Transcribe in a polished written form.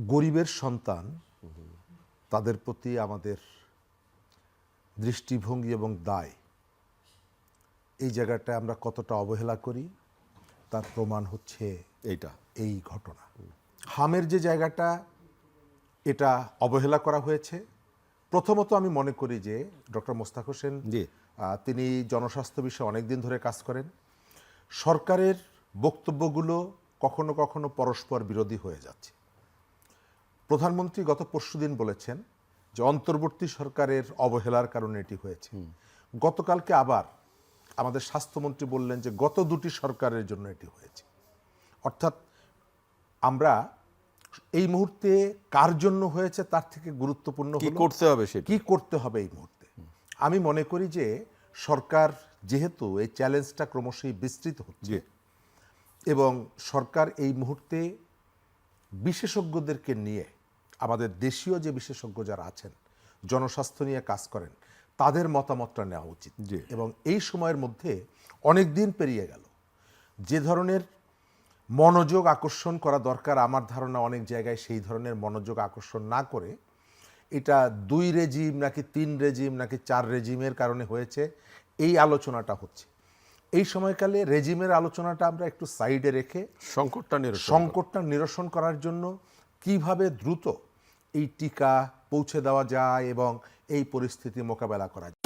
গরিবের সন্তান তাদের প্রতি আমাদের দৃষ্টিভঙ্গি এবং দায়, এই জায়গাটা আমরা কতটা অবহেলা করি তার প্রমাণ হচ্ছে এই ঘটনা। হামের যে জায়গাটা, এটা অবহেলা করা হয়েছে। প্রথমত আমি মনে করি যে ডক্টর মোস্তাক হোসেন তিনি জনস্বাস্থ্য বিষয়ে অনেকদিন ধরে কাজ করেন। সরকারের বক্তব্যগুলো কখনো কখনো পরস্পর বিরোধী হয়ে যাচ্ছে। প্রধানমন্ত্রী গত পরশুদিন বলেছেন যে অন্তর্বর্তী সরকারের অবহেলার কারণে এটি হয়েছে। গতকালকে আবার আমাদের স্বাস্থ্যমন্ত্রী বললেন যে গত দুটি সরকারের জন্য এটি হয়েছে। অর্থাৎ আমরা এই মুহূর্তে কার জন্য হয়েছে তার থেকে গুরুত্বপূর্ণ কি করতে হবে, কি করতে হবে এই মুহূর্তে। আমি মনে করি যে সরকার যেহেতু এই চ্যালেঞ্জটা ক্রমশই বিস্তৃত হচ্ছে এবং সরকার এই মুহূর্তে বিশেষজ্ঞদেরকে নিয়ে, আমাদের দেশীয় যে বিশেষজ্ঞ যারা আছেন জনস্বাস্থ্য নিয়ে কাজ করেন, তাদের মতামতটা নেওয়া উচিত। এবং এই সময়ের মধ্যে অনেক দিন পেরিয়ে গেল, যে ধরনের মনোযোগ আকর্ষণ করা দরকার আমার ধারণা অনেক জায়গায় সেই ধরনের মনোযোগ আকর্ষণ না করে এটা 2 রেজিম নাকি 3 রেজিম নাকি 4 রেজিমের কারণে হয়েছে, এই আলোচনাটা হচ্ছে। এই সময়কালে রেজিমের আলোচনাটা আমরা একটু সাইডে রেখে সংকটটা নিরসন করার জন্য কিভাবে দ্রুত এই টিকা পৌঁছে দেওয়া যায় এবং এই পরিস্থিতি মোকাবেলা করা যায়।